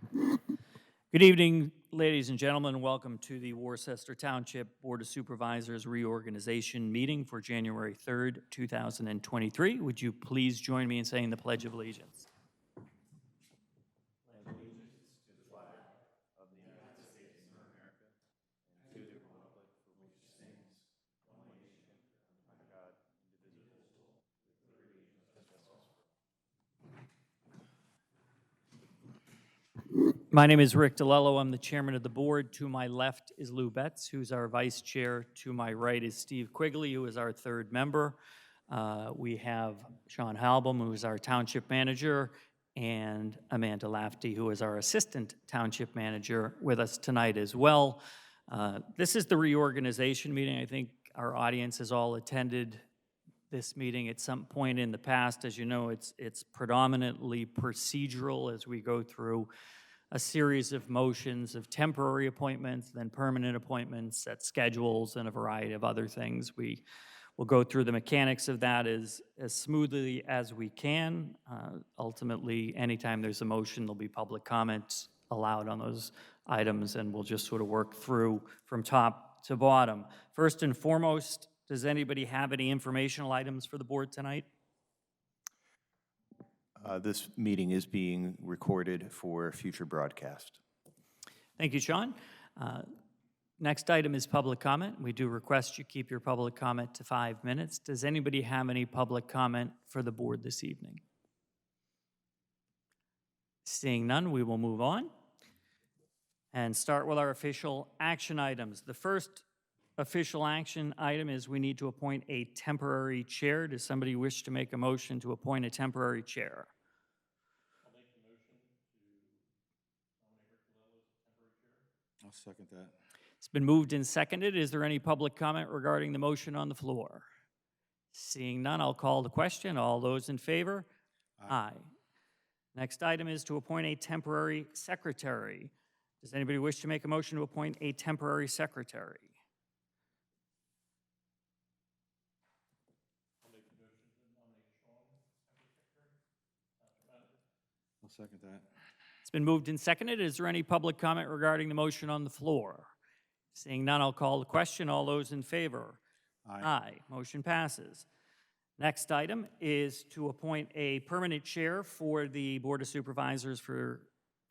Good evening, ladies and gentlemen. Welcome to the Worcester Township Board of Supervisors reorganization meeting for January 3rd, 2023. Would you please join me in saying the Pledge of Allegiance? My name is Rick DeLello. I'm the chairman of the board. To my left is Lou Betts, who's our vice chair. To my right is Steve Quigley, who is our third member. We have Sean Halbum, who is our township manager, and Amanda Lafty, who is our assistant township manager, with us tonight as well. This is the reorganization meeting. I think our audience has all attended this meeting at some point in the past. As you know, it's predominantly procedural as we go through a series of motions of temporary appointments, then permanent appointments, set schedules, and a variety of other things. We will go through the mechanics of that as smoothly as we can. Ultimately, anytime there's a motion, there'll be public comments allowed on those items, and we'll just sort of work through from top to bottom. First and foremost, does anybody have any informational items for the board tonight? This meeting is being recorded for future broadcast. Thank you, Sean. Next item is public comment. We do request you keep your public comment to 5 minutes. Does anybody have any public comment for the board this evening? Seeing none, we will move on and start with our official action items. The first official action item is we need to appoint a temporary chair. Does somebody wish to make a motion to appoint a temporary chair? I'll second that. It's been moved and seconded. Is there any public comment regarding the motion on the floor? Seeing none, I'll call the question. All those in favor? Aye. Next item is to appoint a temporary secretary. Does anybody wish to make a motion to appoint a temporary secretary? I'll second that. It's been moved and seconded. Is there any public comment regarding the motion on the floor? Seeing none, I'll call the question. All those in favor? Aye. Motion passes. Next item is to appoint a permanent chair for the Board of Supervisors for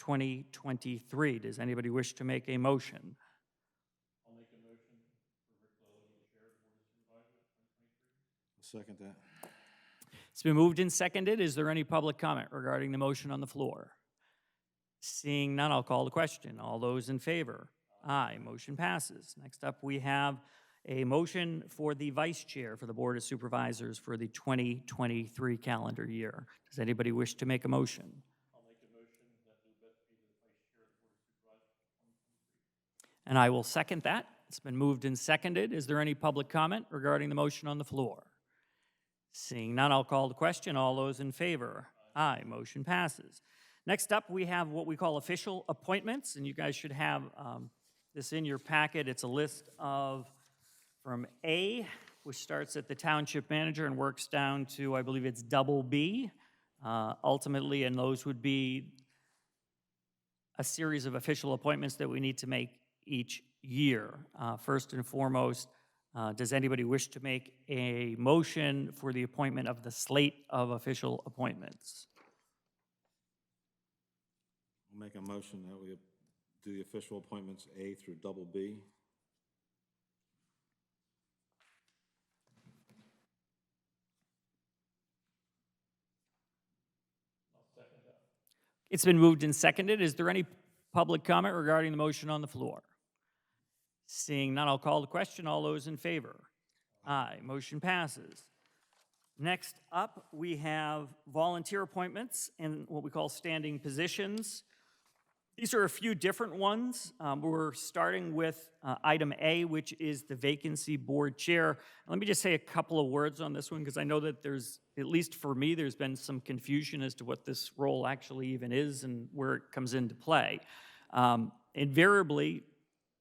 2023. Does anybody wish to make a motion? I'll make a motion for Rick DeLello to be the chair of the Board of Supervisors 2023. I'll second that. It's been moved and seconded. Is there any public comment regarding the motion on the floor? Seeing none, I'll call the question. All those in favor? Aye. Motion passes. Next up, we have a motion for the vice chair for the Board of Supervisors for the 2023 calendar year. Does anybody wish to make a motion? I'll make a motion that Lou Betts be the vice chair of the Board of Supervisors for 2023. And I will second that. It's been moved and seconded. Is there any public comment regarding the motion on the floor? Seeing none, I'll call the question. All those in favor? Aye. Motion passes. Next up, we have what we call official appointments, and you guys should have this in your packet. It's a list of from A, which starts at the township manager and works down to, I believe it's double B, ultimately, and those would be a series of official appointments that we need to make each year. First and foremost, does anybody wish to make a motion for the appointment of the slate of official appointments? I'll make a motion that we do the official appointments A through double B. It's been moved and seconded. Is there any public comment regarding the motion on the floor? Seeing none, I'll call the question. All those in favor? Aye. Motion passes. Next up, we have volunteer appointments in what we call standing positions. These are a few different ones. We're starting with item A, which is the vacancy board chair. Let me just say a couple of words on this one because I know that there's, at least for me, there's been some confusion as to what this role actually even is and where it comes into play. Invariably,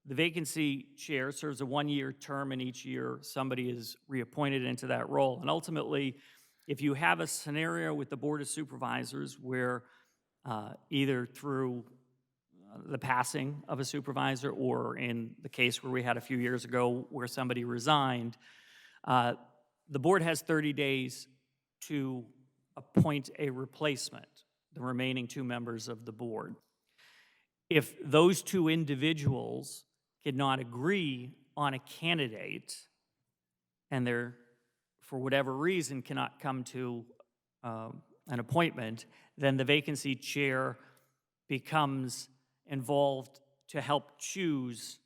the vacancy chair serves a one-year term, and each year somebody is reappointed into that role. And ultimately, if you have a scenario with the Board of Supervisors where either through the passing of a supervisor, or in the case where we had a few years ago where somebody resigned, the board has 30 days to appoint a replacement, the remaining 2 members of the board. If those 2 individuals cannot agree on a candidate, and they're, for whatever reason, cannot come to an appointment, then the vacancy chair becomes involved to help choose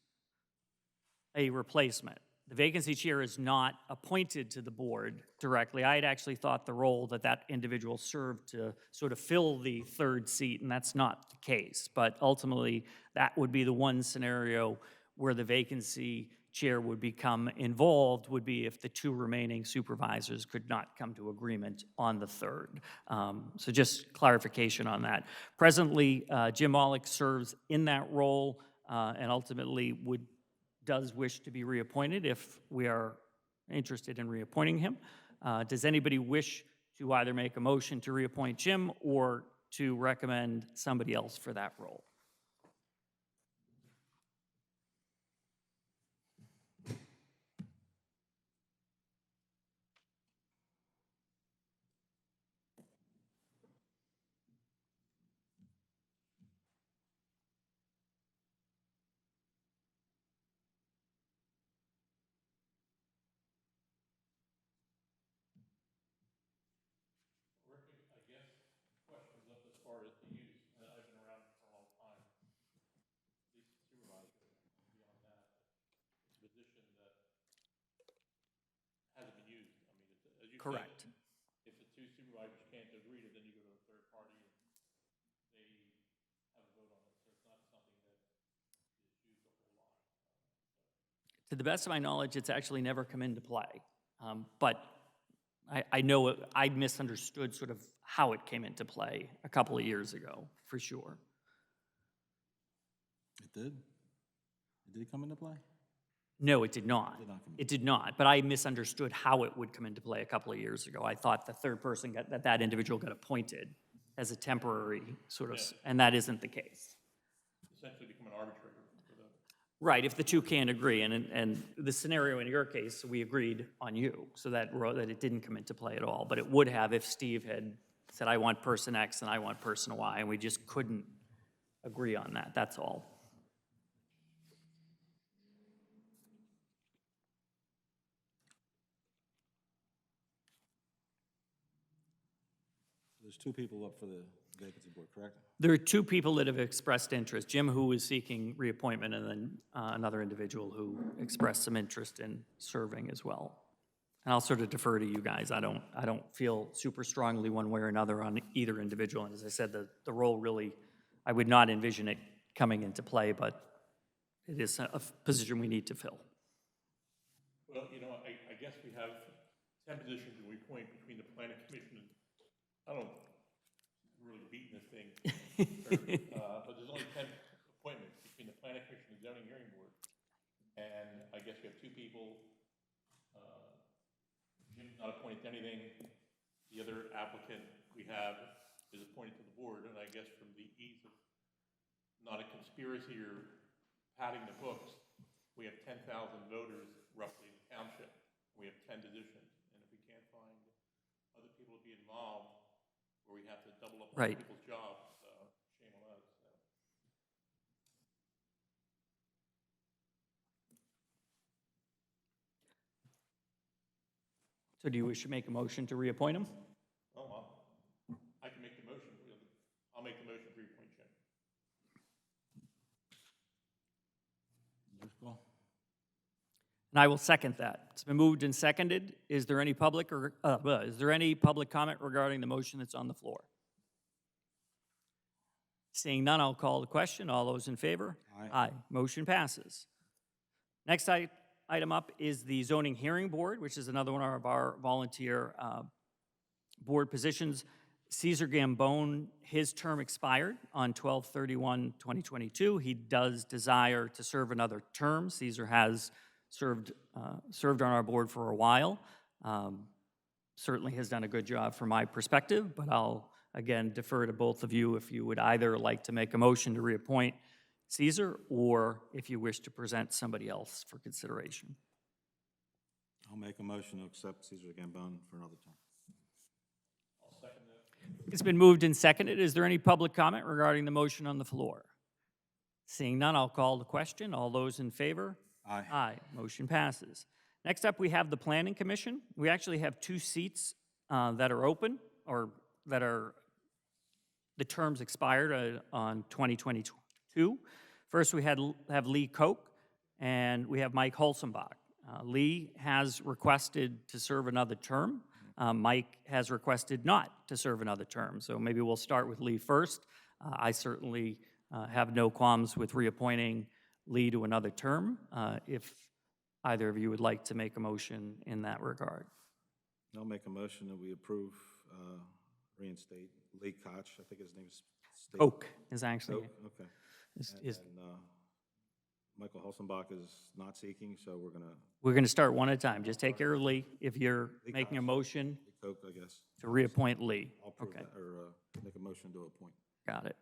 a replacement. The vacancy chair is not appointed to the board directly. I had actually thought the role that that individual served to sort of fill the 3rd seat, and that's not the case. But ultimately, that would be the one scenario where the vacancy chair would become involved, would be if the 2 remaining supervisors could not come to agreement on the 3rd. So just clarification on that. Presently, Jim Ollick serves in that role and ultimately does wish to be reappointed if we are interested in reappointing him. Does anybody wish to either make a motion to reappoint Jim or to recommend somebody else for that role? Rick, I guess the question's up as far as the use, and I've been around for a long time, at least supervisor, and beyond that, it's a position that hasn't been used. I mean, it's, as you said, Correct. if the 2 supervisors can't agree, then you go to a 3rd party and they have a vote on it. So it's not something that is used a whole lot. To the best of my knowledge, it's actually never come into play. But I know I misunderstood sort of how it came into play a couple of years ago, for sure. It did? It did come into play? No, it did not. Did not come into It did not, but I misunderstood how it would come into play a couple of years ago. I thought the 3rd person that individual got appointed as a temporary sort of, and that isn't the case. Essentially become an arbitrator for the. Right, if the 2 can't agree, and the scenario in your case, we agreed on you, so that it didn't come into play at all, but it would have if Steve had said, I want person X and I want person Y, and we just couldn't agree on that, that's all. There's 2 people up for the vacancy board, correct? There are 2 people that have expressed interest, Jim, who is seeking reappointment, and then another individual who expressed some interest in serving as well. And I'll sort of defer to you guys. I don't feel super strongly one way or another on either individual. And as I said, the role really, I would not envision it coming into play, but it is a position we need to fill. Well, you know, I guess we have 10 positions that we appoint between the planning commission and, I don't really beating this thing, but there's only 10 appointments between the planning commission and zoning hearing board. And I guess we have 2 people. Jim's not appointed to anything. The other applicant we have is appointed to the board, and I guess from the ease of not a conspiracy or padding the books, we have 10,000 voters roughly in the township. We have 10 positions, and if we can't find other people to be involved, where we have to double up on Right. people's jobs, shame on us. So. So do you wish to make a motion to reappoint him? Oh, well, I can make the motion. I'll make the motion to reappoint Jim. Driscoll? And I will second that. It's been moved and seconded. Is there any public comment regarding the motion that's on the floor? Seeing none, I'll call the question. All those in favor? Aye. Motion passes. Next item up is the zoning hearing board, which is another one of our volunteer board positions. Cesar Gambone, his term expired on 12/31/2022. He does desire to serve another term. Cesar has served on our board for a while. Certainly has done a good job from my perspective, but I'll again defer to both of you if you would either like to make a motion to reappoint Caesar, or if you wish to present somebody else for consideration. I'll make a motion to accept Cesar Gambone for another term. It's been moved and seconded. Is there any public comment regarding the motion on the floor? Seeing none, I'll call the question. All those in favor? Aye. Aye. Motion passes. Next up, we have the Planning Commission. We actually have 2 seats that are open, or that are, the terms expired on 2022. First, we have Lee Koch, and we have Mike Holzenbach. Lee has requested to serve another term. Mike has requested not to serve another term. So maybe we'll start with Lee first. I certainly have no qualms with reappointing Lee to another term, if either of you would like to make a motion in that regard. I'll make a motion that we approve, reinstate Lee Koch, I think his name is. Koch is actually, Koch, okay. is- And Michael Hulsenbach is not seeking, so we're going to start one at a time. Just take care of Lee. If you're Lee making a Koch. motion Koch, I guess. to reappoint Lee. I'll approve Okay, that, or make a motion to appoint. got it.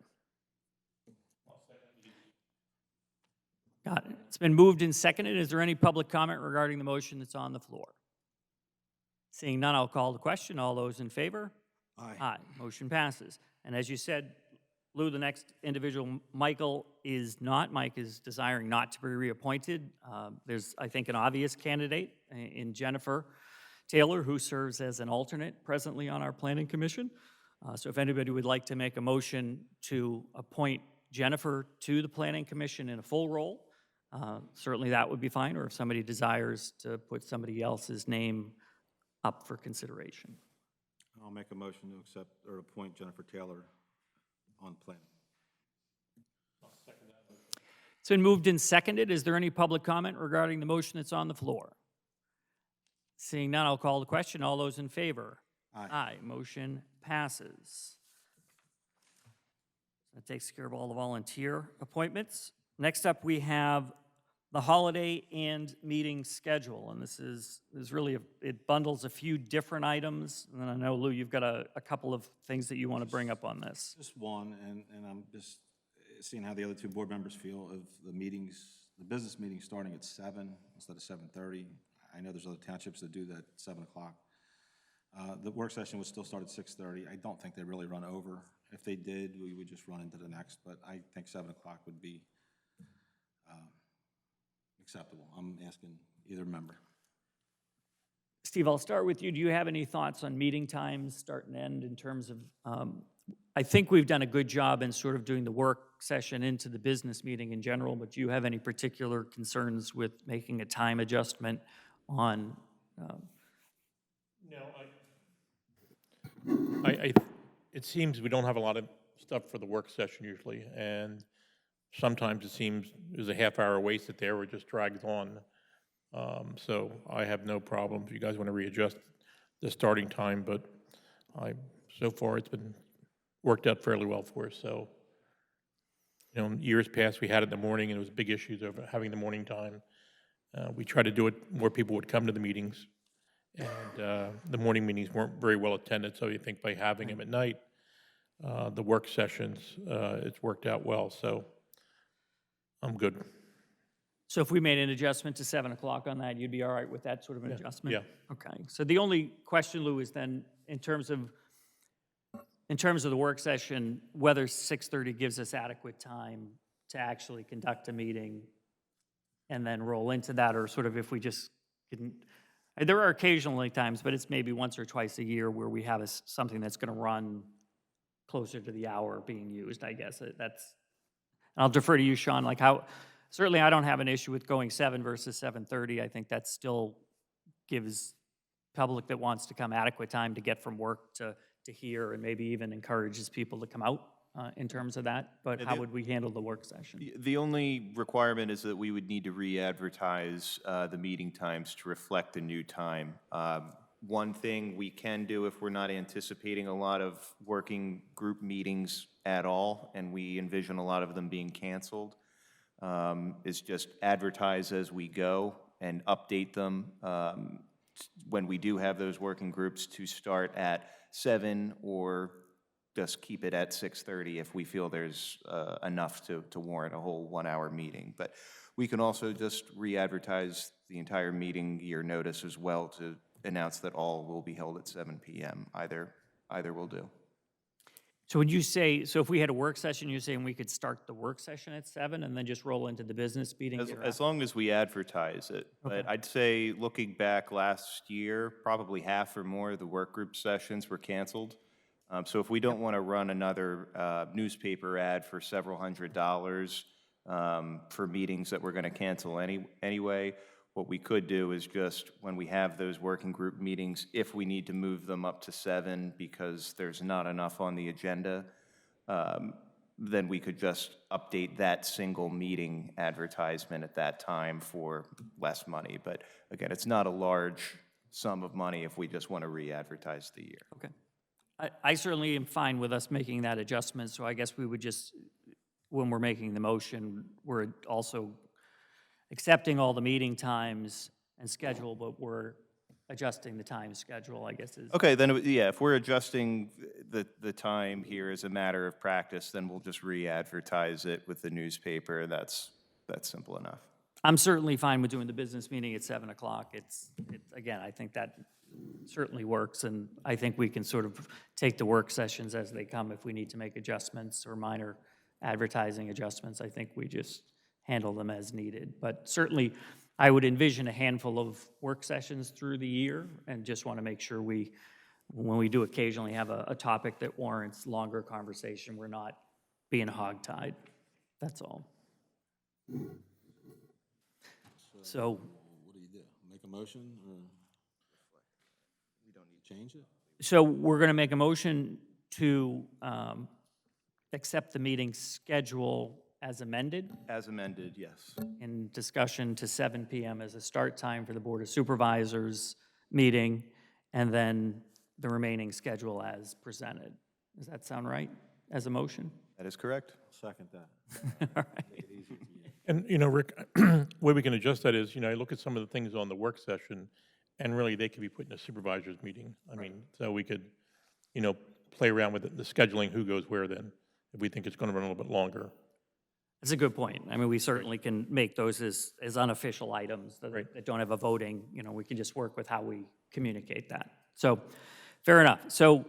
Got it. It's been moved and seconded. Is there any public comment regarding the motion that's on the floor? Seeing none, I'll call the question. All those in favor? Aye. Aye. Motion passes. And as you said, Lou, the next individual, Michael, is not. Mike is desiring not to be reappointed. There's, I think, an obvious candidate in Jennifer Taylor, who serves as an alternate presently on our Planning Commission. So if anybody would like to make a motion to appoint Jennifer to the Planning Commission in a full role, certainly that would be fine, or if somebody desires to put somebody else's name up for consideration. I'll make a motion to accept or appoint Jennifer Taylor on planning. It's been moved and seconded. Is there any public comment regarding the motion that's on the floor? Seeing none, I'll call the question. All those in favor? Aye. Aye. Motion passes. That takes care of all the volunteer appointments. Next up, we have the holiday and meeting schedule, and this is really, it bundles a few different items, and then I know, Lou, you've got a couple of things that you want to bring up on this. Just one, and I'm just seeing how the other 2 board members feel of the meetings, the business meetings starting at 7 instead of 7:30. I know there's other townships that do that at 7 o'clock. The work session would still start at 6:30. I don't think they really run over. If they did, we would just run into the next, but I think 7 o'clock would be acceptable. I'm asking either member. Steve, I'll start with you. Do you have any thoughts on meeting times, start and end, in terms of, I think we've done a good job in sort of doing the work session into the business meeting in general, but do you have any particular concerns with making a time adjustment on? No, it seems we don't have a lot of stuff for the work session usually, and sometimes it seems there's a half-hour wasted there or it just drags on. So I have no problem if you guys want to readjust the starting time, but so far it's been worked out fairly well for us. So, you know, in years past we had it in the morning and it was big issues over having the morning time. We tried to do it, more people would come to the meetings, and the morning meetings weren't very well attended, so you think by having them at night, the work sessions, it's worked out well, so I'm good. So if we made an adjustment to 7 o'clock on that, you'd be all right with that sort of an adjustment? yeah. Okay. So the only question, Lou, is then in terms of the work session, whether 6:30 gives us adequate time to actually conduct a meeting and then roll into that, or sort of if we just didn't. There are occasionally times, but it's maybe once or twice a year where we have something that's going to run closer to the hour being used, I guess. I'll defer to you, Sean, like how, certainly I don't have an issue with going 7 versus 7:30. I think that still gives public that wants to come adequate time to get from work to hear, and maybe even encourages people to come out in terms of that. But how would we handle the work session? The only requirement is that we would need to re-advertise the meeting times to reflect the new time. One thing we can do if we're not anticipating a lot of working group meetings at all, and we envision a lot of them being canceled, is just advertise as we go and update them when we do have those working groups to start at 7 or just keep it at 6:30 if we feel there's enough to warrant a whole 1-hour meeting. But we can also just re-advertise the entire meeting year notice as well to announce that all will be held at 7 p.m. Either will do. So would you say, so if we had a work session, you're saying we could start the work session at 7 and then just roll into the business meeting? As long as we advertise it. But I'd say, looking back last year, probably half or more of the work group sessions were canceled. So if we don't want to run another newspaper ad for several $100s for meetings that we're going to cancel anyway, what we could do is just, when we have those working group meetings, if we need to move them up to 7 because there's not enough on the agenda, then we could just update that single meeting advertisement at that time for less money. But again, it's not a large sum of money if we just want to re-advertise the year. Okay. I certainly am fine with us making that adjustment, so I guess we would just, when we're making the motion, we're also accepting all the meeting times and schedule, but we're adjusting the time schedule, I guess is. Okay, then, yeah, if we're adjusting the time here as a matter of practice, then we'll just re-advertise it with the newspaper. That's simple enough. I'm certainly fine with doing the business meeting at 7 o'clock. Again, I think that certainly works, and I think we can sort of take the work sessions as they come. If we need to make adjustments or minor advertising adjustments, I think we just handle them as needed. But certainly, I would envision a handful of work sessions through the year, and just want to make sure we, when we do occasionally have a topic that warrants longer conversation, we're not being hogtied. That's all. So, What do you do? Make a motion, or we don't need to change it? so we're going to make a motion to accept the meeting schedule as amended, As amended, yes. in discussion to 7 p.m. as a start time for the Board of Supervisors meeting, and then the remaining schedule as presented. Does that sound right, as a motion? That is correct. Second that. All right. Make it easier for you. And, Rick, way we can adjust that is, I look at some of the things on the work session, and really, they could be put in a supervisor's meeting. I mean, so we could, play around with the scheduling, who goes where then, if we think it's going to run a little bit longer. That's a good point. I mean, we certainly can make those as unofficial items that, Right. that don't have a voting, we can just work with how we communicate that. So, fair enough. So,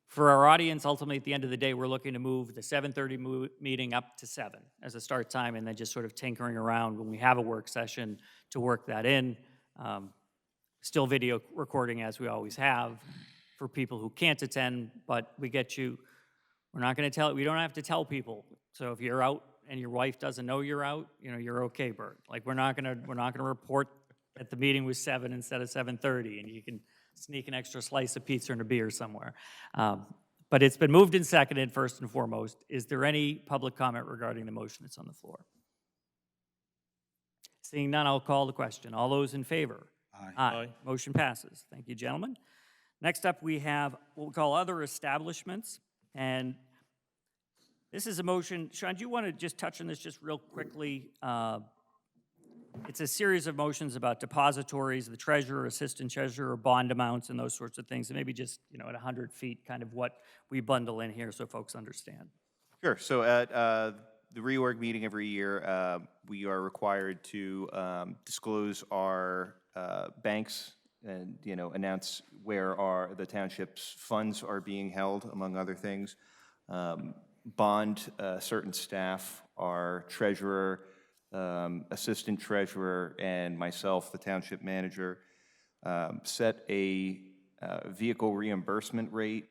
for our audience, ultimately, at the end of the day, we're looking to move the 7:30 meeting up to 7 as a start time, and then just sort of tinkering around when we have a work session to work that in. Still video recording as we always have for people who can't attend, but we get you. We're not going to we don't have to tell people. So if you're out and your wife doesn't know you're out, you're okay, Bert. Like, we're not going to report that the meeting was 7 instead of 7:30, and you can sneak an extra slice of pizza and a beer somewhere. But it's been moved and seconded, first and foremost. Is there any public comment regarding the motion that's on the floor? Seeing none, I'll call the question. All those in favor? Aye. Aye. Motion passes. Thank you, gentlemen. Next up, we have what we call other establishments. And this is a motion. Sean, do you want to just touch on this just real quickly? It's a series of motions about depositories, the treasurer, assistant treasurer, bond amounts, and those sorts of things. And maybe just, at 100 feet, kind of what we bundle in here so folks understand. Sure. So at the reorg meeting every year, we are required to disclose our banks and, announce where the township's funds are being held, among other things. Bond certain staff, our treasurer, assistant treasurer, and myself, the township manager, set a vehicle reimbursement rate,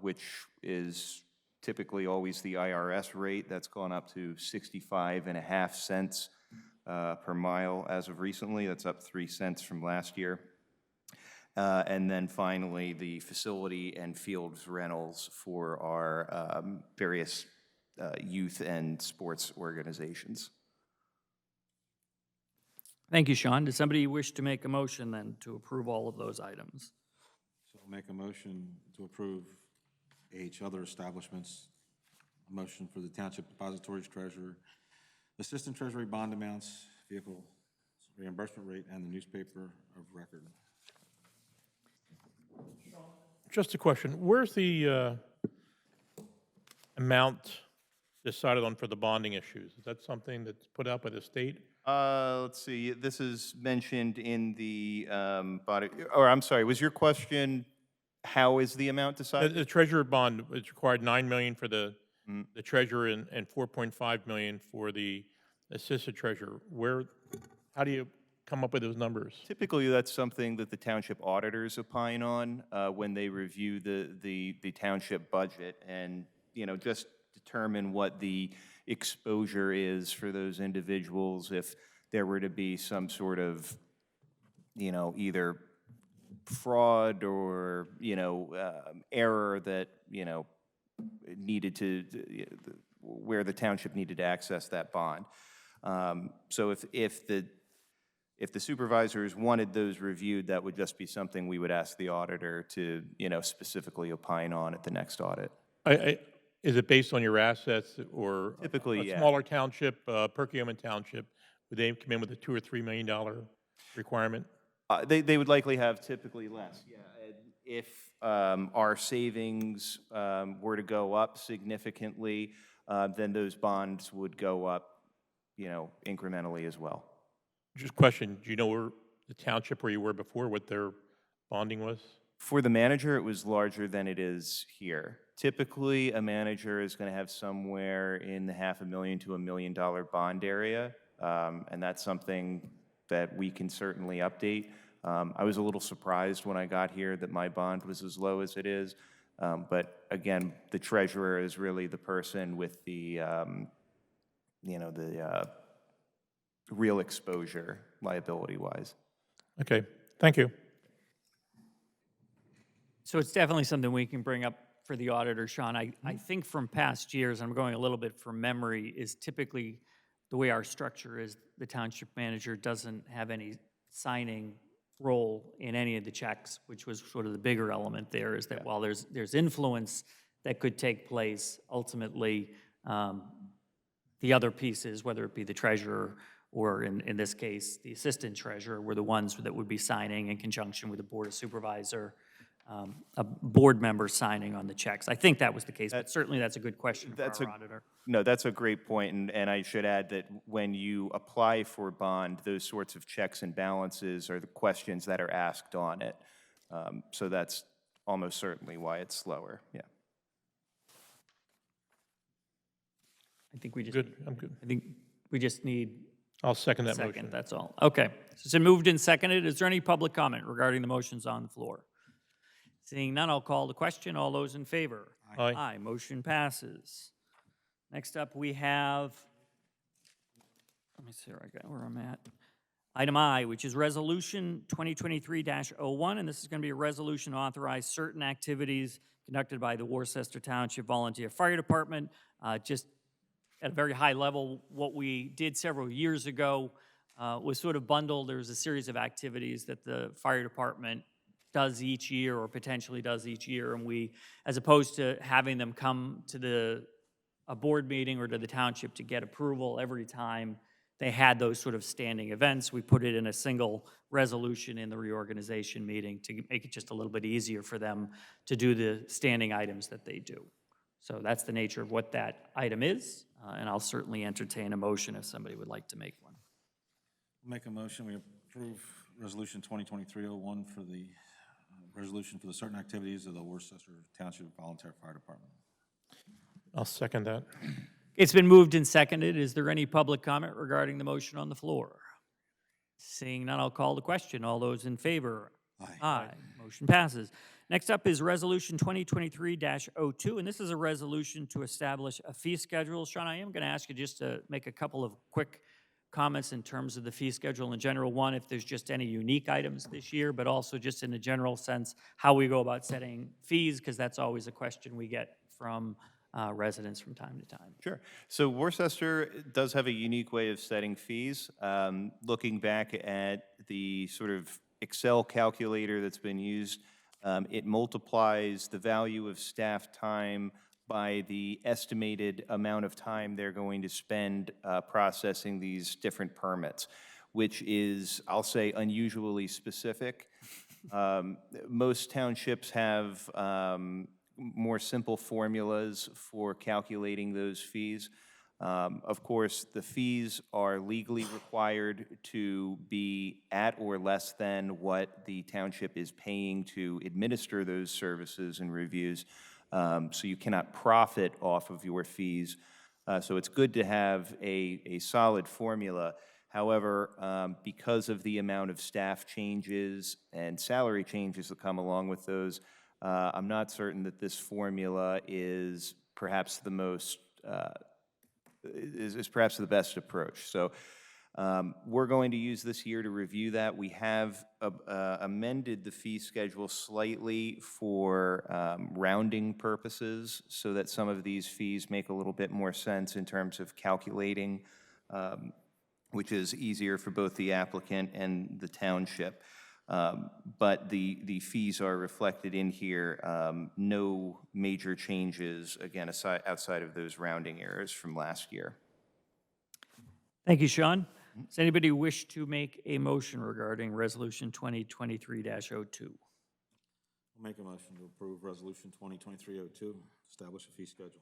which is typically always the IRS rate. That's gone up to 65.5 cents per mile as of recently. That's up 3 cents from last year. And then finally, the facility and fields rentals for our various youth and sports organizations. Thank you, Sean. Does somebody wish to make a motion then to approve all of those items? So I'll make a motion to approve H, other establishments, a motion for the Township Depositories Treasurer, Assistant Treasury bond amounts, vehicle reimbursement rate, and the newspaper of record. Just a question, where's the amount decided on for the bonding issues? Is that something that's put out by the state? Let's see, this is mentioned in the body, or I'm sorry, was your question, how is the amount The decided? treasurer bond, it's required 9 million for the treasurer and 4.5 million for the assistant treasurer. How do you come up with those numbers? Typically, that's something that the township auditors opine on when they review the township budget and, just determine what the exposure is for those individuals if there were to be some sort of, either fraud or, error that, needed where the township needed to access that bond. So if the supervisors wanted those reviewed, that would just be something we would ask the auditor to, specifically opine on at the next audit. Is it based on your assets or Typically, a yeah. smaller township, Perkiomen Township, would they come in with a $2 or $3 million requirement? They would likely have typically less, yeah. And if our savings were to go up significantly, then those bonds would go up, incrementally as well. Just a question, do you know where the township where you were before, what their bonding was? For the manager, it was larger than it is here. Typically, a manager is going to have somewhere in the $500,000 to $1 million bond area, and that's something that we can certainly update. I was a little surprised when I got here that my bond was as low as it is, but again, the treasurer is really the person with the, real exposure liability-wise. Okay, thank you. So it's definitely something we can bring up for the auditor, Sean. I think from past years, and I'm going a little bit from memory, is typically the way our structure is, the township manager doesn't have any signing role in any of the checks, which was sort of the bigger element there, is that while there's influence that could take place, ultimately, the other pieces, whether it be the treasurer or in this case, the assistant treasurer, were the ones that would be signing in conjunction with the board of supervisor, a board member signing on the checks. I think that was the case, but certainly that's a good question for our auditor. No, that's a great point, and I should add that when you apply for bond, those sorts of checks and balances are the questions that are asked on it. So that's almost certainly why it's slower, yeah. I think we just, Good, I'm good. I think we just need I'll second a that second, motion. that's all. Okay, so it's been moved and seconded. Is there any public comment regarding the motions on the floor? Seeing none, I'll call the question. All those in favor? Aye. Aye, motion passes. Next up, we have, let me see where I'm at. Item I, which is Resolution 2023-01, and this is going to be a resolution to authorize certain activities conducted by the Worcester Township Volunteer Fire Department. Just at a very high level, what we did several years ago was sort of bundled. There's a series of activities that the fire department does each year or potentially does each year, and we, as opposed to having them come to a board meeting or to the township to get approval every time they had those sort of standing events, we put it in a single resolution in the reorganization meeting to make it just a little bit easier for them to do the standing items that they do. So that's the nature of what that item is, and I'll certainly entertain a motion if somebody would like to make one. Make a motion, we approve Resolution 2023-01 for the resolution for the certain activities of the Worcester Township Volunteer Fire Department. I'll second that. It's been moved and seconded. Is there any public comment regarding the motion on the floor? Seeing none, I'll call the question. All those in favor? Aye. Aye. Motion passes. Next up is Resolution 2023-02, and this is a resolution to establish a fee schedule. Sean, I am going to ask you just to make a couple of quick comments in terms of the fee schedule in general. One, if there's just any unique items this year, but also just in a general sense, how we go about setting fees, because that's always a question we get from residents from time to time. Sure. So Worcester does have a unique way of setting fees. Looking back at the sort of Excel calculator that's been used, it multiplies the value of staff time by the estimated amount of time they're going to spend processing these different permits, which is, I'll say, unusually specific. Most townships have more simple formulas for calculating those fees. Of course, the fees are legally required to be at or less than what the township is paying to administer those services and reviews. So you cannot profit off of your fees. So it's good to have a solid formula. However, because of the amount of staff changes and salary changes that come along with those, I'm not certain that this formula is perhaps the most is perhaps the best approach. So we're going to use this year to review that. We have amended the fee schedule slightly for rounding purposes so that some of these fees make a little bit more sense in terms of calculating, which is easier for both the applicant and the township. But the fees are reflected in here. No major changes, again, outside of those rounding errors from last year. Thank you, Sean. Does anybody wish to make a motion regarding Resolution 2023-02? I'll make a motion to approve Resolution 2023-02, establish a fee schedule.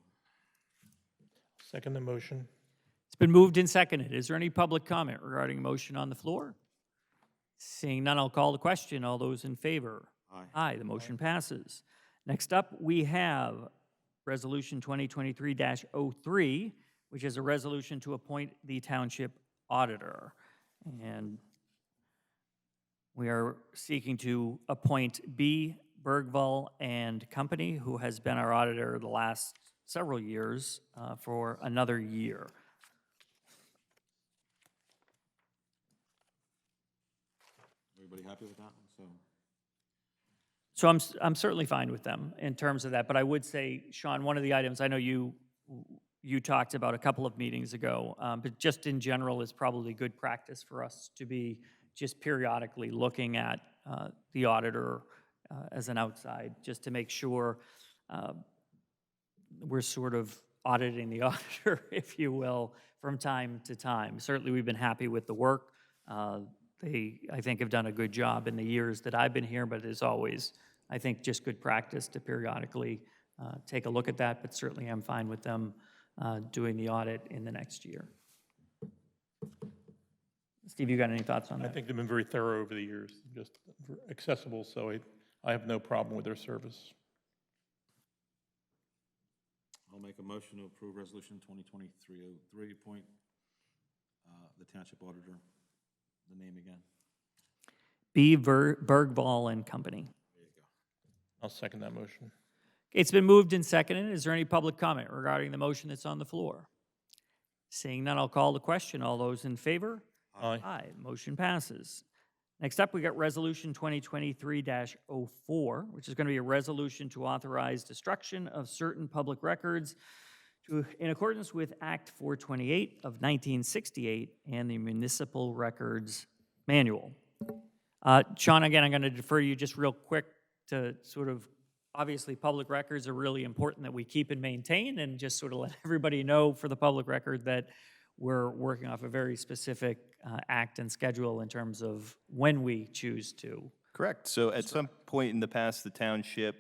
Second the motion. It's been moved and seconded. Is there any public comment regarding a motion on the floor? Seeing none, I'll call the question. All those in favor? Aye. Aye, the motion passes. Next up, we have Resolution 2023-03, which is a resolution to appoint the township auditor. And we are seeking to appoint B. Bergvall and Company, who has been our auditor the last several years, for another year. Everybody happy with that one? So I'm certainly fine with them in terms of that, but I would say, Sean, one of the items I know you talked about a couple of meetings ago, but just in general is probably good practice for us to be just periodically looking at the auditor as an outside, just to make sure we're sort of auditing the auditor, if you will, from time to time. Certainly, we've been happy with the work. They, I think, have done a good job in the years that I've been here, but as always, I think just good practice to periodically take a look at that, but certainly I'm fine with them doing the audit in the next year. Steve, you got any thoughts on I that? think they've been very thorough over the years, just accessible, so I have no problem with their service. I'll make a motion to approve Resolution 2023-03, appoint the township auditor. The name again? B. Bergvall and Company. There you go. I'll second that motion. It's been moved and seconded. Is there any public comment regarding the motion that's on the floor? Seeing none, I'll call the question. All those in favor? Aye. Aye. Motion passes. Next up, we got Resolution 2023-04, which is going to be a resolution to authorize destruction of certain public records in accordance with Act 428 of 1968 and the Municipal Records Manual. Sean, again, I'm going to defer to you just real quick to sort of, obviously, public records are really important that we keep and maintain, and just sort of let everybody know for the public record that we're working off a very specific act and schedule in terms of when we choose to. Correct. So at some point in the past, the township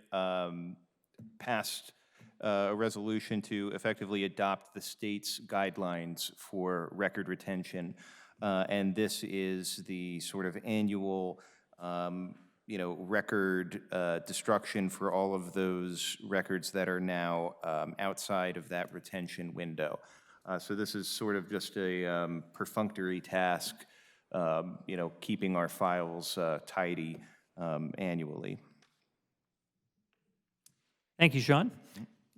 passed a resolution to effectively adopt the state's guidelines for record retention. And this is the sort of annual, record destruction for all of those records that are now outside of that retention window. So this is sort of just a perfunctory task, keeping our files tidy annually. Thank you, Sean.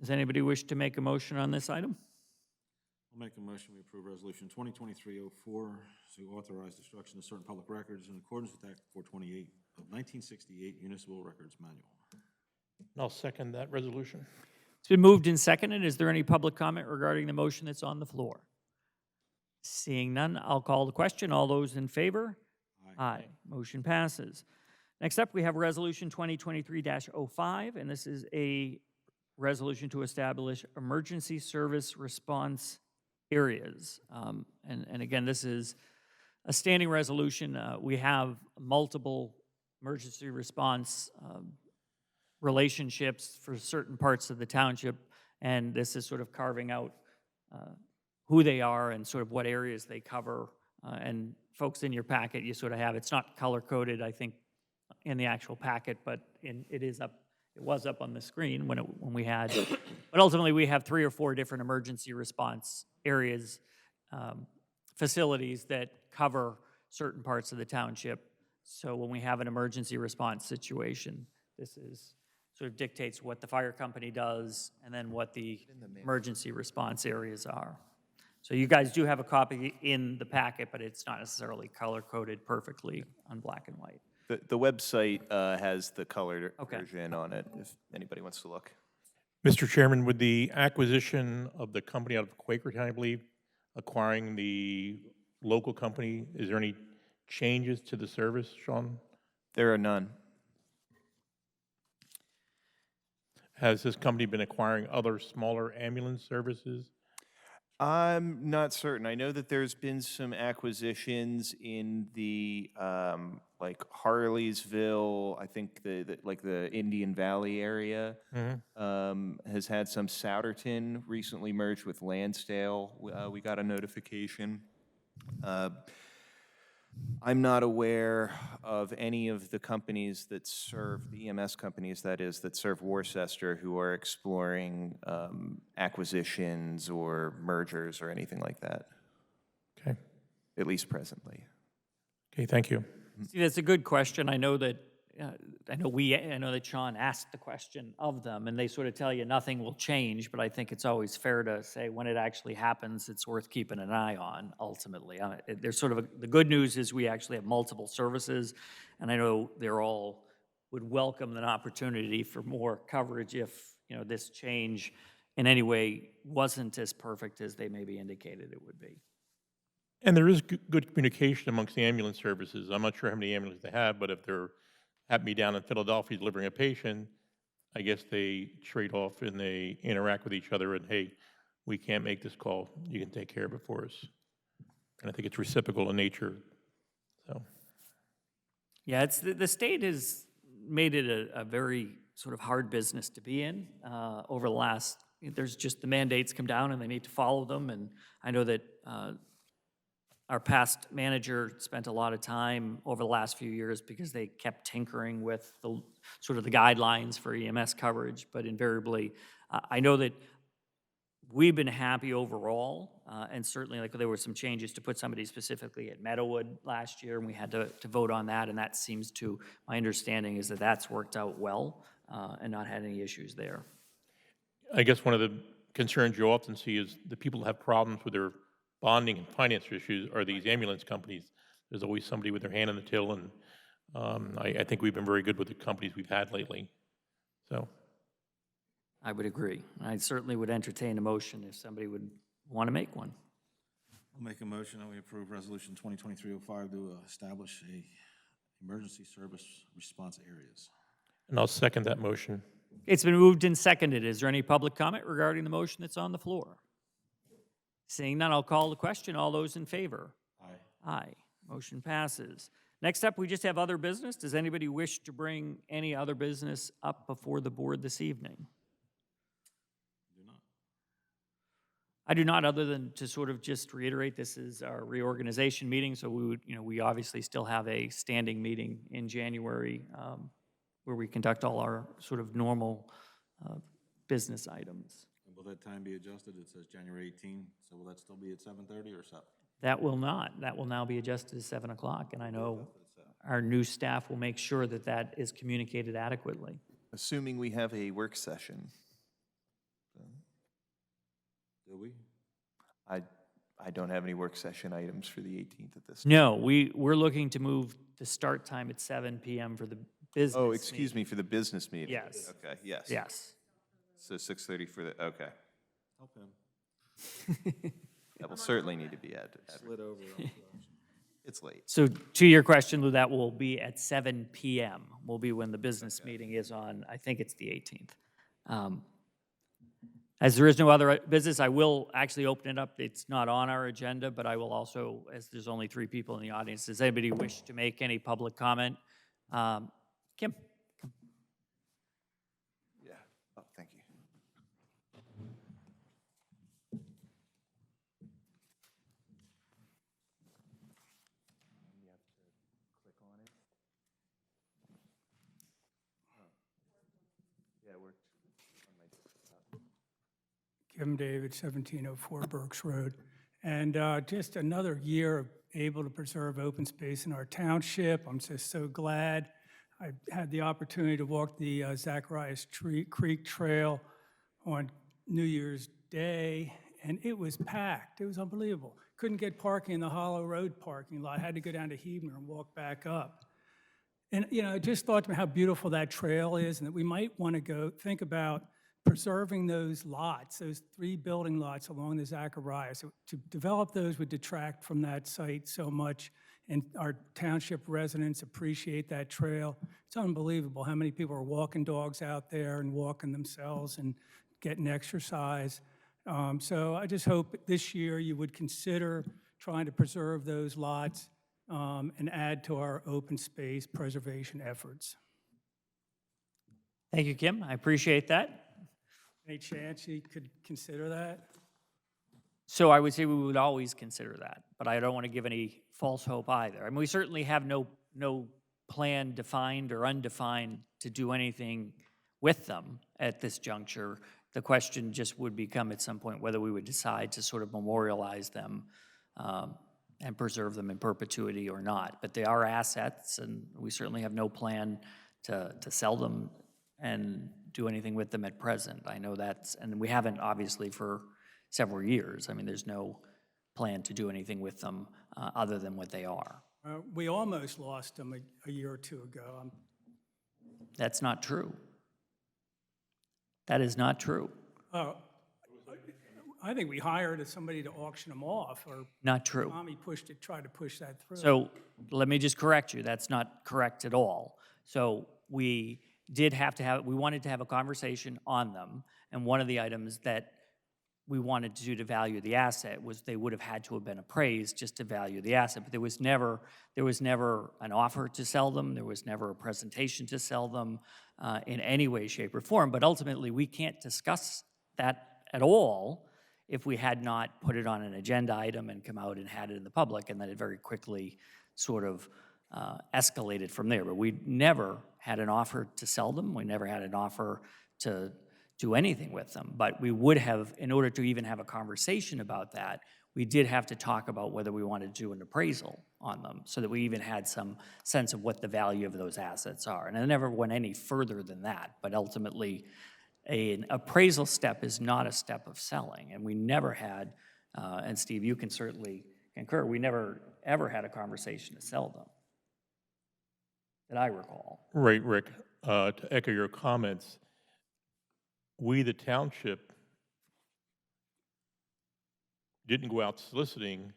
Does anybody wish to make a motion on this item? I'll make a motion we approve Resolution 2023-04 to authorize destruction of certain public records in accordance with Act 428 of 1968 Municipal Records Manual. I'll second that resolution. It's been moved and seconded. Is there any public comment regarding the motion that's on the floor? Seeing none, I'll call the question. All those in favor? Aye. Motion passes. Next up, we have Resolution 2023-05, and this is a resolution to establish emergency service response areas. And again, this is a standing resolution. We have multiple emergency response relationships for certain parts of the township, and this is sort of carving out who they are and sort of what areas they cover. And folks, in your packet, you sort of have, it's not color-coded, I think, in the actual packet, but it is up, it was up on the screen when we had, but ultimately, we have 3 or 4 different emergency response areas, facilities that cover certain parts of the township. So when we have an emergency response situation, this is, sort of dictates what the fire company does and then what the emergency response areas are. So you guys do have a copy in the packet, but it's not necessarily color-coded perfectly on black and white. The website has the colored Okay. version on it, if anybody wants to look. Mr. Chairman, with the acquisition of the company out of Quakertown, I believe, acquiring the local company, is there any changes to the service, Sean? There are none. Has this company been acquiring other smaller ambulance services? I'm not certain. I know that there's been some acquisitions in the, like Harleysville, I think like the Indian Valley area. Has had some. Souderton recently merged with Lansdale. We got a notification. I'm not aware of any of the companies that serve, the EMS companies, that is, that serve Worcester, who are exploring acquisitions or mergers or anything like that, Okay. at least presently. Okay, thank you. See, that's a good question. I know that I know that Sean asked the question of them, and they sort of tell you nothing will change, but I think it's always fair to say when it actually happens, it's worth keeping an eye on, ultimately. There's sort of the good news is we actually have multiple services, and I know they're all would welcome an opportunity for more coverage if, this change in any way wasn't as perfect as they maybe indicated it would be. And there is good communication amongst the ambulance services. I'm not sure how many ambulances they have, but if they're happen to be down in Philadelphia delivering a patient, I guess they trade off and they interact with each other and, hey, we can't make this call. You can take care of it for us. And I think it's reciprocal in nature. So, Yeah, it's the state has made it a very sort of hard business to be in over the last, there's just the mandates come down and they need to follow them. And I know that our past manager spent a lot of time over the last few years because they kept tinkering with the sort of the guidelines for EMS coverage, but invariably, I know that we've been happy overall, and certainly like there were some changes to put somebody specifically at Meadowood last year, and we had to vote on that, and that seems to, my understanding is that that's worked out well and not had any issues there. I guess one of the concerns you often see is the people who have problems with their bonding and finance issues are these ambulance companies. There's always somebody with their hand on the till, and I think we've been very good with the companies we've had lately. So, I would agree. I certainly would entertain a motion if somebody would want to make one. I'll make a motion that we approve Resolution 2023-05 to establish a emergency service response areas. and I'll second that motion. It's been moved and seconded. Is there any public comment regarding the motion that's on the floor? Seeing none, I'll call the question. All those in favor? Aye. Aye. Motion passes. Next up, we just have other business. Does anybody wish to bring any other business up before the board this evening? Do not. I do not, other than to sort of just reiterate, this is our reorganization meeting, so we would, we obviously still have a standing meeting in January where we conduct all our sort of normal business items. And will that time be adjusted? It says January 18, so will that still be at 7:30 or 7? That will not. That will now be adjusted to 7 o'clock, and I know our new staff will make sure that that is communicated adequately. Assuming we have a work session. Do we? I don't have any work session items for the 18th at this time. No, we're looking to move the start time at 7 p.m. for the business Oh, excuse me, for the business meeting? Yes. Okay, yes. Yes. So 6:30 for the, okay. Help him. That will certainly need to be added. Slid over. It's late. So to your question, Lou, that will be at 7 p.m. will be when the business meeting is on, I think it's the 18th. As there is no other business, I will actually open it up. It's not on our agenda, but I will also, as there's only 3 people in the audience, does anybody wish to make any public comment? Kim? Jim David, 1704 Berks Road. And just another year of able to preserve open space in our township. I'm just so glad. I had the opportunity to walk the Zacharias Creek Trail on New Year's Day, and it was packed. It was unbelievable. Couldn't get parking in the Hollow Road parking lot. Had to go down to Hebner and walk back up. And, you know, I just thought to me how beautiful that trail is, and that we might want to go think about preserving those lots, those 3 building lots along the Zacharias. To develop those would detract from that site so much, and our township residents appreciate that trail. It's unbelievable how many people are walking dogs out there and walking themselves and getting exercise. So I just hope this year you would consider trying to preserve those lots and add to our open space preservation efforts. Thank you, Kim. I appreciate that. Any chance you could consider that? So I would say we would always consider that, but I don't want to give any false hope either. I mean, we certainly have no plan defined or undefined to do anything with them at this juncture. The question just would become at some point whether we would decide to sort of memorialize them and preserve them in perpetuity or not. But they are assets, and we certainly have no plan to sell them and do anything with them at present. I know that's, and we haven't obviously for several years. I mean, there's no plan to do anything with them other than what they are. We almost lost them a year or two ago. That's not true. That is not true. I think we hired somebody to auction them off, or Not true. Tommy tried to push that through. So let me just correct you. That's not correct at all. So we wanted to have a conversation on them, and one of the items that we wanted to do to value the asset was they would have had to have been appraised just to value the asset, but there was never an offer to sell them. There was never a presentation to sell them in any way, shape, or form. But ultimately, we can't discuss that at all if we had not put it on an agenda item and come out and had it in the public, and then it very quickly sort of escalated from there. But we never had an offer to sell them. We never had an offer to do anything with them. But we would have, in order to even have a conversation about that, we did have to talk about whether we wanted to do an appraisal on them so that we even had some sense of what the value of those assets are. And I never went any further than that. But ultimately, an appraisal step is not a step of selling. And we never had, and Steve, you can certainly concur, we never ever had a conversation to sell them, that I recall. Right, Rick. To echo your comments, we, the township, didn't go out soliciting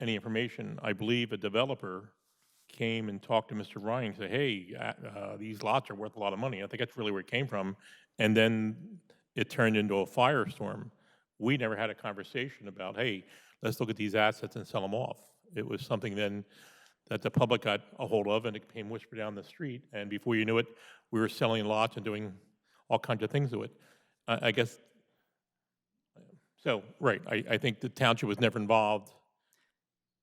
any information. I believe a developer came and talked to Mr. Ryan and said, hey, these lots are worth a lot of money. I think that's really where it came from. And then it turned into a firestorm. We never had a conversation about, hey, let's look at these assets and sell them off. It was something then that the public got a hold of, and it came whispered down the street. And before you knew it, we were selling lots and doing all kinds of things to it. I guess, so, right, I think the township was never involved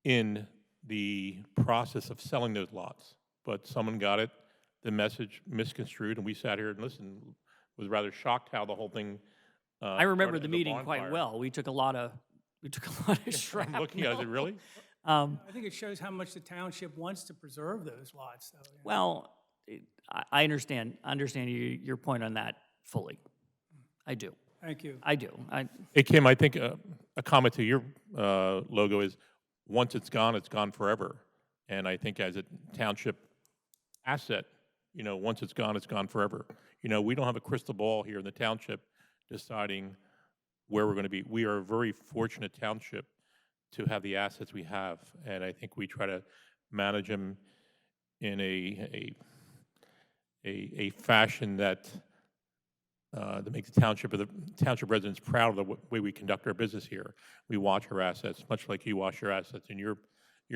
in the process of selling those lots, but someone got it, the message misconstrued, and we sat here and listened, was rather shocked how the whole thing I remember started the as a meeting quite bonfire. well. We took a lot of shrapnel. I'm looking at it, really? I think it shows how much the township wants to preserve those lots, though. Yeah. Well, I understand your point on that fully. I do. Thank you. I do. Hey, Kim, I think a comment to your logo is, once it's gone forever. And I think as a township asset, you know, once it's gone forever. You know, we don't have a crystal ball here in the township deciding where we're going to be. We are a very fortunate township to have the assets we have, and I think we try to manage them in a fashion that makes the township residents proud of the way we conduct our business here. We watch our assets, much like you watch your assets in your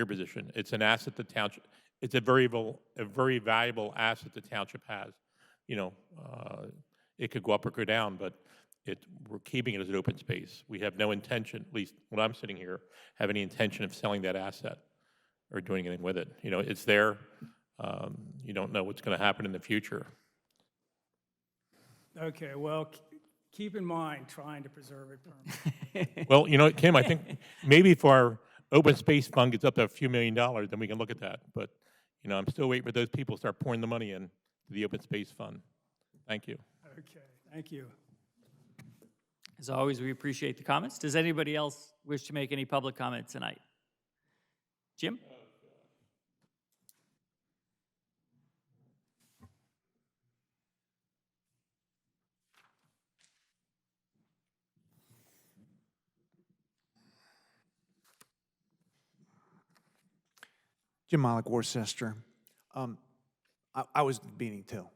position. It's an asset the township. It's a very valuable asset the township has. You know, it could go up or go down, but we're keeping it as an open space. We have no intention, at least when I'm sitting here, have any intention of selling that asset or doing anything with it. You know, it's there. You don't know what's going to happen in the future. Okay, well, keep in mind trying to preserve it permanently. Well, you know, Kim, I think maybe if our open space fund gets up to a few $1,000,000, then we can look at that. But, you know, I'm still waiting for those people to start pouring the money in to the open space fund. Thank you. Okay, thank you. As always, we appreciate the comments. Does anybody else wish to make any public comment tonight? Jim? Jim Malik, Worcester. I was at the meeting too.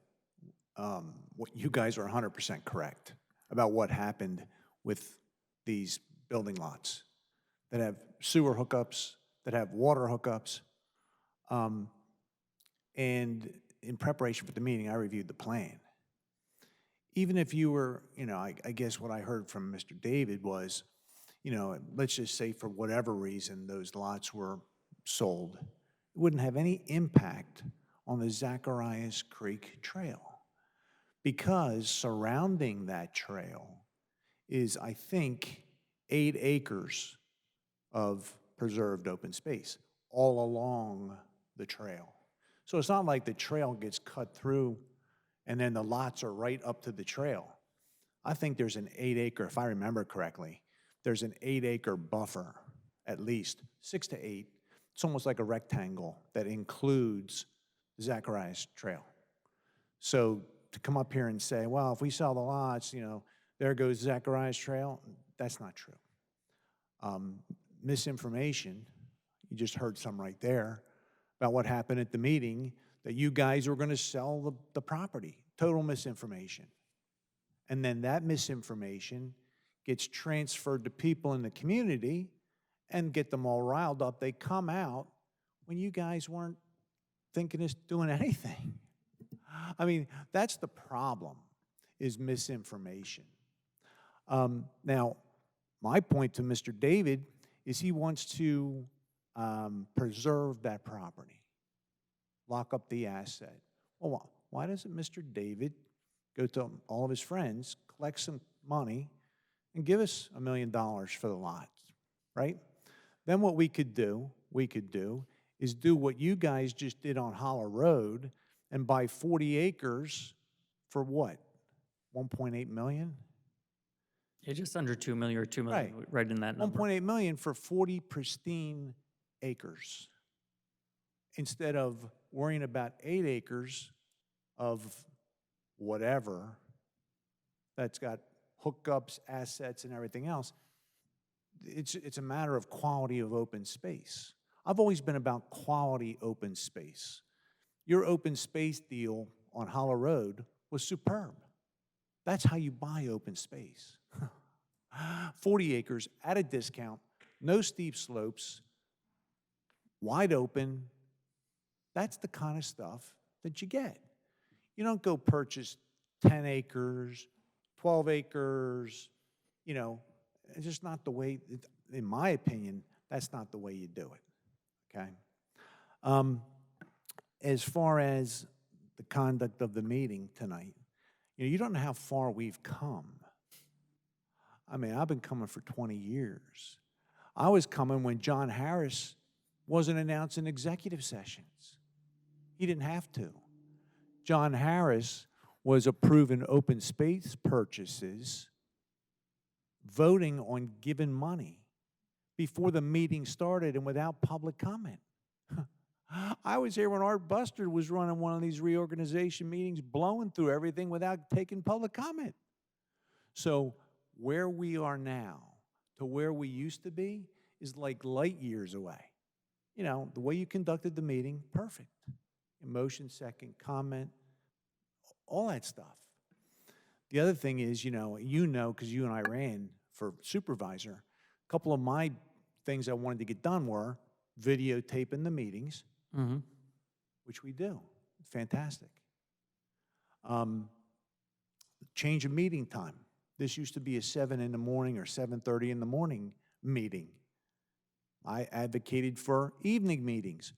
What you guys are 100% correct about what happened with these building lots that have sewer hookups, that have water hookups. And in preparation for the meeting, I reviewed the plan. Even if you were, you know, I guess what I heard from Mr. David was, you know, let's just say for whatever reason those lots were sold, it wouldn't have any impact on the Zacharias Creek Trail because surrounding that trail is, I think, 8 acres of preserved open space all along the trail. So it's not like the trail gets cut through and then the lots are right up to the trail. I think there's an 8 acre, if I remember correctly, there's an 8 acre buffer, at least 6 to 8. It's almost like a rectangle that includes the Zacharias Trail. So to come up here and say, well, if we sell the lots, you know, there goes Zacharias Trail, that's not true. Misinformation, you just heard some right there about what happened at the meeting, that you guys were going to sell the property. Total misinformation. And then that misinformation gets transferred to people in the community and get them all riled up. They come out when you guys weren't thinking of doing anything. I mean, that's the problem, is misinformation. Now, my point to Mr. David is he wants to preserve that property, lock up the asset. Well, why doesn't Mr. David go to all of his friends, collect some money, and give us $1 million for the lots, right? Then what we could do is do what you guys just did on Hollow Road and buy 40 acres for what? 1.8 million? Yeah, just under 2 million or 2 million, Right. right in that number. 1.8 million for 40 pristine acres instead of worrying about 8 acres of whatever that's got hookups, assets, and everything else. It's a matter of quality of open space. I've always been about quality open space. Your open space deal on Hollow Road was superb. That's how you buy open space. 40 acres at a discount, no steep slopes, wide open. That's the kind of stuff that you get. You don't go purchase 10 acres, 12 acres, you know, it's just not the way, in my opinion, that's not the way you do it, okay? As far as the conduct of the meeting tonight, you know, you don't know how far we've come. I mean, I've been coming for 20 years. I was coming when John Harris wasn't announcing executive sessions. He didn't have to. John Harris was approving open space purchases, voting on giving money before the meeting started and without public comment. I was here when Art Bustard was running one of these reorganization meetings, blowing through everything without taking public comment. So where we are now to where we used to be is like light years away. You know, the way you conducted the meeting, perfect. Motion, second, comment, all that stuff. The other thing is, you know, because you and I ran for supervisor, a couple of my things I wanted to get done were videotaping the meetings, which we do. Fantastic. Change of meeting time. This used to be a 7 in the morning or 7:30 in the morning meeting. I advocated for evening meetings.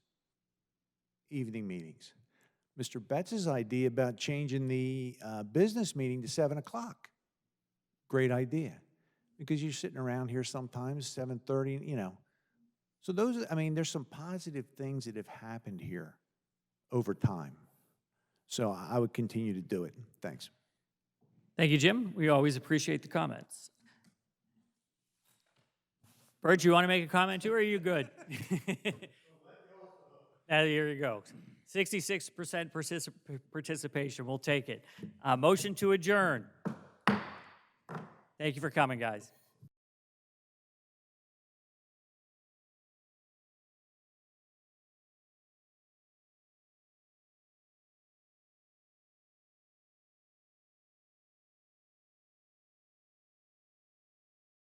Mr. Betts' idea about changing the business meeting to 7 o'clock. great idea. Because you're sitting around here sometimes, 7:30, you know. So those, I mean, there's some positive things that have happened here over time. So I would continue to do it. Thanks. Thank you, Jim. We always appreciate the comments. Bert, you want to make a comment too, or are you good? There you go. 66% participation. We'll take it. Motion to adjourn. Thank you for coming, guys.